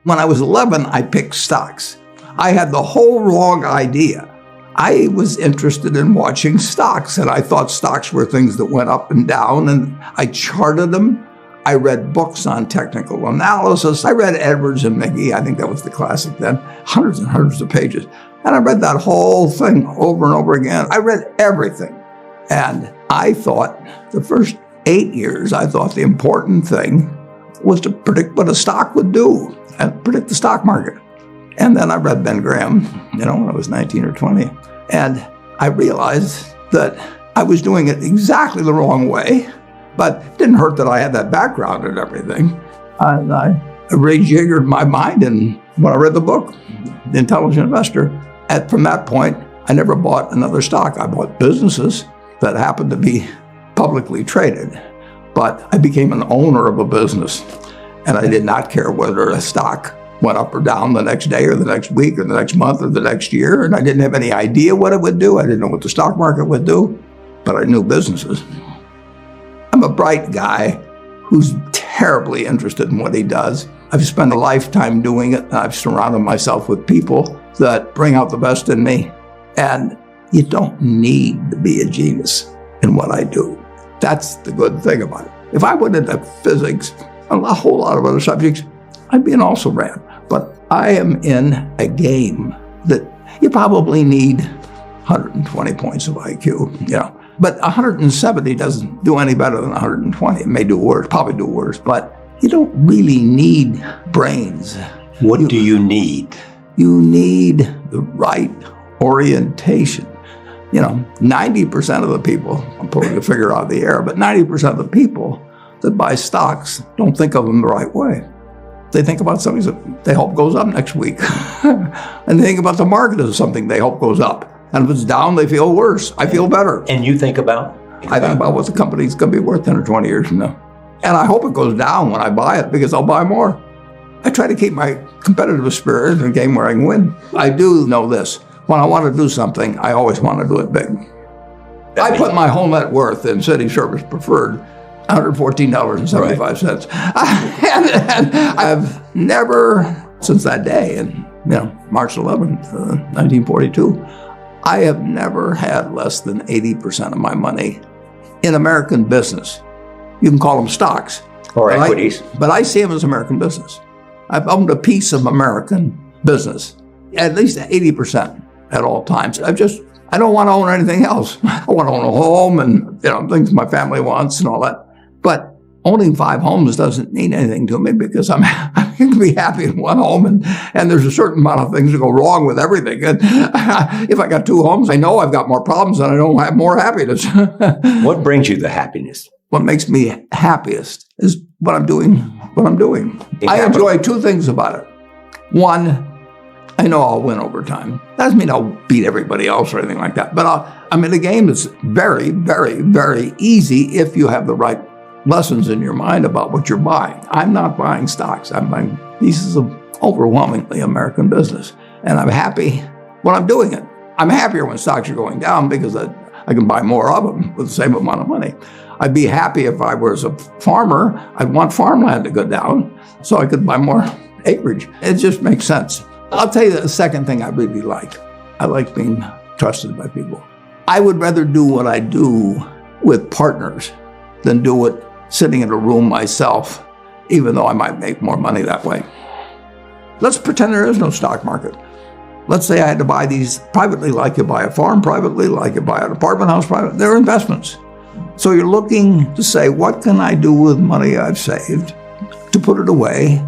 When I was 11, I picked stocks. I had the whole wrong idea. I was interested in watching stocks, and I thought stocks were things that went up and down, and I charted them. I read books on technical analysis. I read Edwards and McGee. I think that was the classic then, hundreds and hundreds of pages. And I read that whole thing over and over again. I read everything. And I thought the first 8 years, I thought the important thing was to predict what a stock would do and predict the stock market. And then I read Ben Graham, when I was 19 or 20. And I realized that I was doing it exactly the wrong way, but it didn't hurt that I had that background and everything. And I rejiggered my mind, and when I read the book, The Intelligent Investor, from that point, I never bought another stock. I bought businesses that happened to be publicly traded, but I became an owner of a business, and I did not care whether a stock went up or down the next day or the next week or the next month or the next year, and I didn't have any idea what it would do. I didn't know what the stock market would do, but I knew businesses. I'm a bright guy who's terribly interested in what he does. I've spent a lifetime doing it, and I've surrounded myself with people that bring out the best in me, and you don't need to be a genius in what I do. That's the good thing about it. If I went into physics and a whole lot of other subjects, I'd be an also-ran. But I am in a game that you probably need 120 points of IQ, But 170 doesn't do any better than 120. It may do worse, probably do worse, but you don't really need brains. What do you need? You need the right orientation. 90% of the people, I'm pulling a figure out of the air, but 90% of the people that buy stocks don't think of them the right way. They think about something that they hope goes up next week. And they think about the market as something they hope goes up. And if it's down, they feel worse. I feel better. And you think about? I think about what the company's going to be worth 10 or 20 years from now. And I hope it goes down when I buy it, because I'll buy more. I try to keep my competitive spirit in a game where I can win. I do know this. When I want to do something, I always want to do it big. I put my whole net worth in City Service Preferred, $114.75. And I've never, since that day, and March 11th, 1942, I have never had less than 80% of my money in American business. You can call them stocks. Or equities. But I see them as American business. I've owned a piece of American business, at least 80% at all times. I don't want to own anything else. I want to own a home and things my family wants and all that. But owning 5 homes doesn't mean anything to me, because I can be happy in one home, and there's a certain amount of things that go wrong with everything. And if I got 2 homes, I know I've got more problems and I don't have more happiness. What brings you the happiness? What makes me happiest is what I'm doing. I enjoy 2 things about it. One, I know I'll win over time. That doesn't mean I'll beat everybody else or anything like that. But I'm in a game that's very, very, very easy if you have the right lessons in your mind about what you're buying. I'm not buying stocks. I'm buying pieces of overwhelmingly American business. And I'm happy when I'm doing it. I'm happier when stocks are going down, because I can buy more of them with the same amount of money. I'd be happy if I was a farmer. I'd want farmland to go down so I could buy more acreage. It just makes sense. I'll tell you the second thing I really like. I like being trusted by people. I would rather do what I do with partners than do it sitting in a room myself, even though I might make more money that way. Let's pretend there is no stock market. Let's say I had to buy these privately, like you buy a farm privately, like you buy an apartment house privately. They're investments. So you're looking to say, what can I do with money I've saved to put it away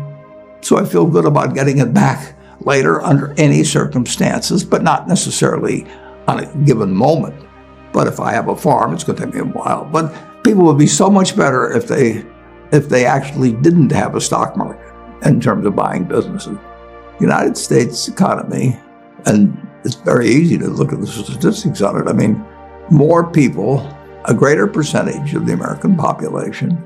so I feel good about getting it back later under any circumstances, but not necessarily on a given moment. But if I have a farm, it's going to take me a while. But people would be so much better if they actually didn't have a stock market in terms of buying businesses. United States economy, and it's very easy to look at the statistics on it. I mean, more people, a greater percentage of the American population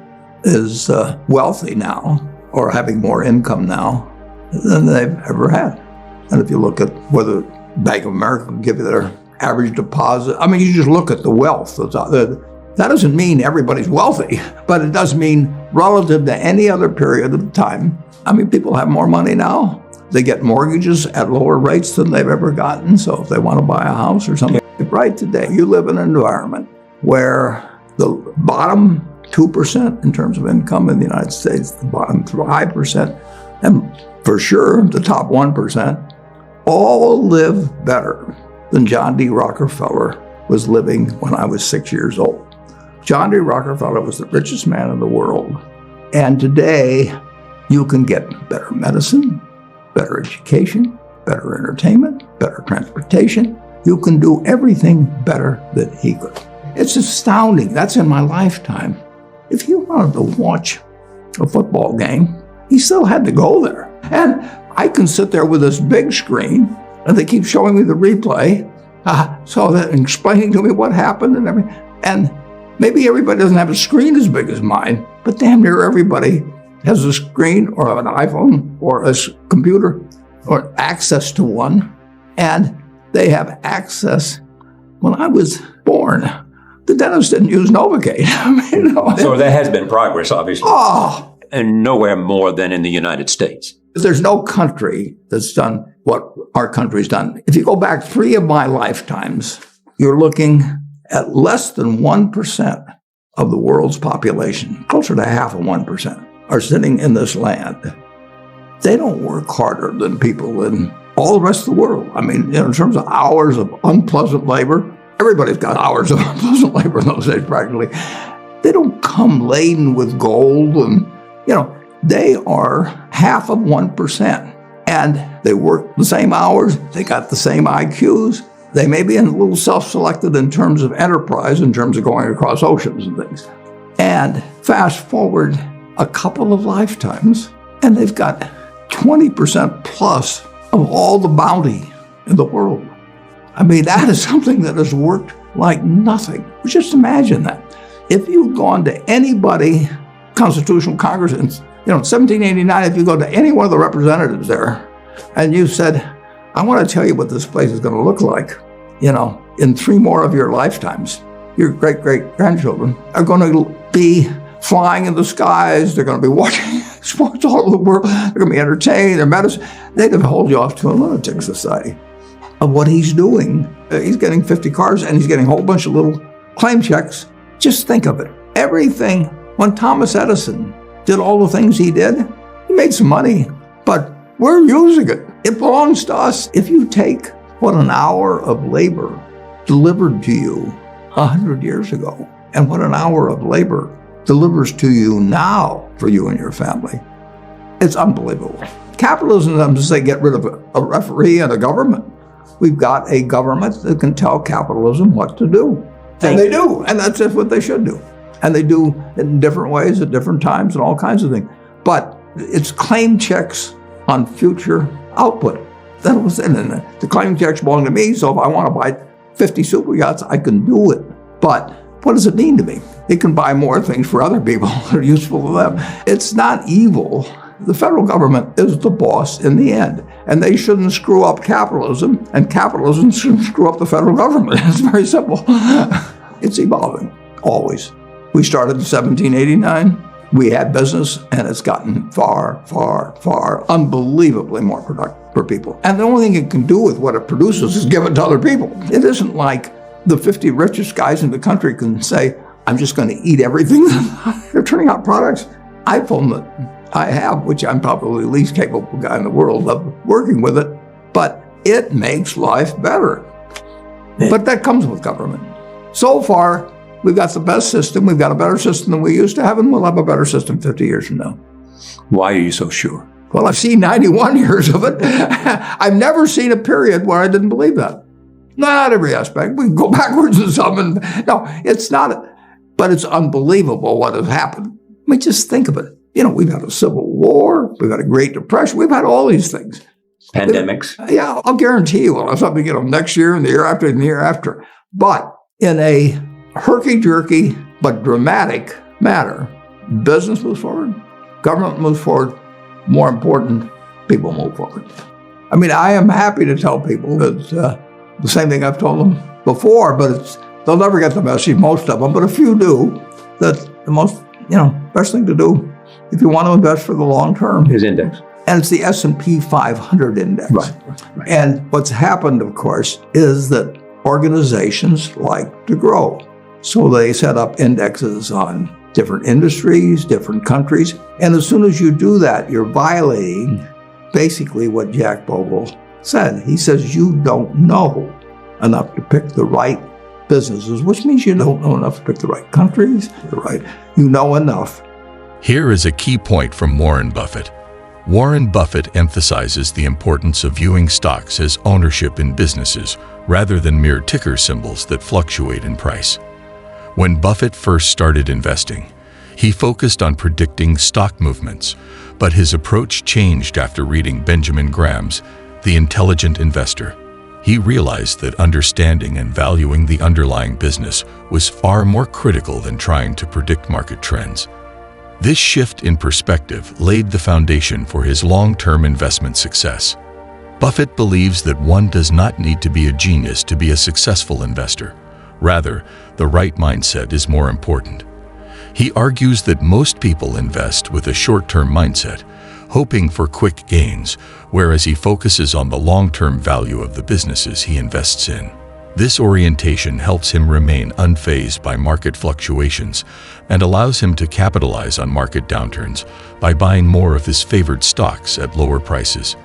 is wealthy now, or having more income now than they've ever had. And if you look at whether Bank of America can give you their average deposit, I mean, you just look at the wealth that's out there. That doesn't mean everybody's wealthy, but it does mean relative to any other period of time, I mean, people have more money now. They get mortgages at lower rates than they've ever gotten. So if they want to buy a house or something, right today, you live in an environment where the bottom 2% in terms of income in the United States, the bottom 5%, and for sure the top 1%, all live better than John D. Rockefeller was living when I was 6 years old. John D. Rockefeller was the richest man in the world. And today, you can get better medicine, better education, better entertainment, better transportation. You can do everything better than he could. It's astounding. That's in my lifetime. If you wanted to watch a football game, he still had to go there. And I can sit there with this big screen, and they keep showing me the replay, so that explaining to me what happened and everything. And maybe everybody doesn't have a screen as big as mine, but damn near everybody has a screen or an iPhone or a computer or access to one. And they have access. When I was born, the dentist didn't use Novocaine. So there has been progress, obviously. Oh, And nowhere more than in the United States. there's no country that's done what our country's done. If you go back 3 of my lifetimes, you're looking at less than 1% of the world's population, closer to half of 1%, are sitting in this land. They don't work harder than people in all the rest of the world. I mean, in terms of hours of unpleasant labor, everybody's got hours of unpleasant labor in those days practically. They don't come laden with gold and, they are half of 1%. And they work the same hours, they got the same IQs. They may be a little self-selected in terms of enterprise, in terms of going across oceans and things. And fast forward a couple of lifetimes, and they've got 20% plus of all the bounty in the world. I mean, that is something that has worked like nothing. Just imagine that. If you've gone to anybody, Constitutional Congress, in 1789, if you go to any one of the representatives there, and you said, I want to tell you what this place is going to look like, in 3 more of your lifetimes, your great-great-grandchildren are going to be flying in the skies, they're going to be watching sports all over the world, they're going to be entertained, their medicine, they'd have hold you off to a lunatic society. Of what he's doing, he's getting 50 cars and he's getting a whole bunch of little claim checks. Just think of it. Everything, when Thomas Edison did all the things he did, he made some money, but we're using it. It belongs to us. If you take what an hour of labor delivered to you 100 years ago, and what an hour of labor delivers to you now for you and your family, it's unbelievable. Capitalism doesn't say get rid of a referee and a government. We've got a government that can tell capitalism what to do. And they do, and that's just what they should do. And they do it in different ways at different times and all kinds of things. But it's claim checks on future output. That was it. And the claim checks belong to me, so if I want to buy 50 super yachts, I can do it. But what does it mean to me? It can buy more things for other people that are useful to them. It's not evil. The federal government is the boss in the end, and they shouldn't screw up capitalism, and capitalism shouldn't screw up the federal government. It's very simple. It's evolving, always. We started in 1789. We had business, and it's gotten far, far, far, unbelievably more productive for people. And the only thing it can do with what it produces is give it to other people. It isn't like the 50 richest guys in the country can say, I'm just going to eat everything. They're turning out products. iPhone that I have, which I'm probably the least capable guy in the world of working with it, but it makes life better. But that comes with government. So far, we've got the best system. We've got a better system than we used to have, and we'll have a better system 50 years from now. Why are you so sure? Well, I've seen 91 years of it. I've never seen a period where I didn't believe that. Not every aspect. We can go backwards in some. No, it's not. But it's unbelievable what has happened. I mean, just think of it. We've had a civil war. We've had a Great Depression. We've had all these things. Pandemics. Yeah, I'll guarantee you we'll have something, next year and the year after and the year after. But in a herky-jerky but dramatic manner, business moves forward, government moves forward, more important, people move forward. I mean, I am happy to tell people that the same thing I've told them before, but they'll never get the message, most of them, but a few do, that the most, best thing to do if you want to invest for the long term. His index. And it's the S&P 500 index. Right. And what's happened, of course, is that organizations like to grow. So they set up indexes on different industries, different countries. And as soon as you do that, you're violating basically what Jack Bogle said. He says you don't know enough to pick the right businesses, which means you don't know enough to pick the right countries, you know enough. Here is a key point from Warren Buffett. Warren Buffett emphasizes the importance of viewing stocks as ownership in businesses rather than mere ticker symbols that fluctuate in price. When Buffett first started investing, he focused on predicting stock movements, but his approach changed after reading Benjamin Graham's The Intelligent Investor. He realized that understanding and valuing the underlying business was far more critical than trying to predict market trends. This shift in perspective laid the foundation for his long-term investment success. Buffett believes that one does not need to be a genius to be a successful investor. Rather, the right mindset is more important. He argues that most people invest with a short-term mindset, hoping for quick gains, whereas he focuses on the long-term value of the businesses he invests in. This orientation helps him remain unfazed by market fluctuations and allows him to capitalize on market downturns by buying more of his favored stocks at lower prices.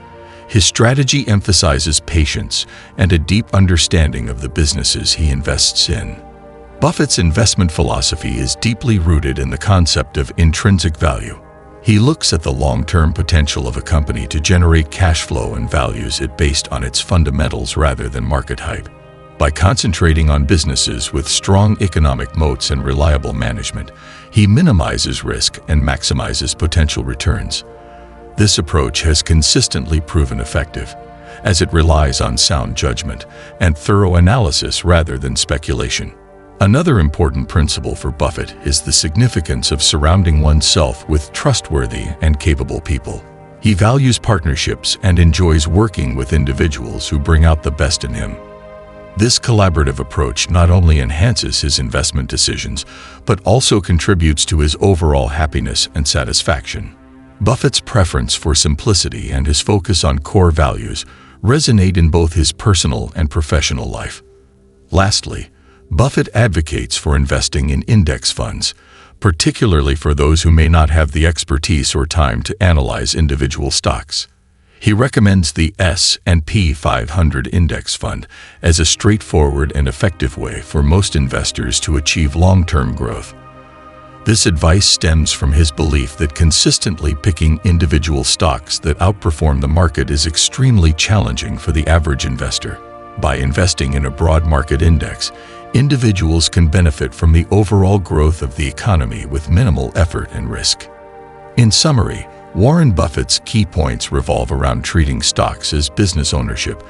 His strategy emphasizes patience and a deep understanding of the businesses he invests in. Buffett's investment philosophy is deeply rooted in the concept of intrinsic value. He looks at the long-term potential of a company to generate cash flow and values it based on its fundamentals rather than market hype. By concentrating on businesses with strong economic moats and reliable management, he minimizes risk and maximizes potential returns. This approach has consistently proven effective, as it relies on sound judgment and thorough analysis rather than speculation. Another important principle for Buffett is the significance of surrounding oneself with trustworthy and capable people. He values partnerships and enjoys working with individuals who bring out the best in him. This collaborative approach not only enhances his investment decisions, but also contributes to his overall happiness and satisfaction. Buffett's preference for simplicity and his focus on core values resonate in both his personal and professional life. Lastly, Buffett advocates for investing in index funds, particularly for those who may not have the expertise or time to analyze individual stocks. He recommends the S&P 500 Index Fund as a straightforward and effective way for most investors to achieve long-term growth. This advice stems from his belief that consistently picking individual stocks that outperform the market is extremely challenging for the average investor. By investing in a broad market index, individuals can benefit from the overall growth of the economy with minimal effort and risk. In summary, Warren Buffett's key points revolve around treating stocks as business ownership,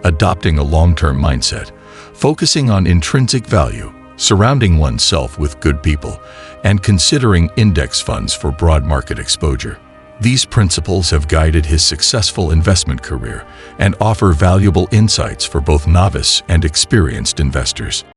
adopting a long-term mindset, focusing on intrinsic value, surrounding oneself with good people, and considering index funds for broad market exposure. These principles have guided his successful investment career and offer valuable insights for both novice and experienced investors.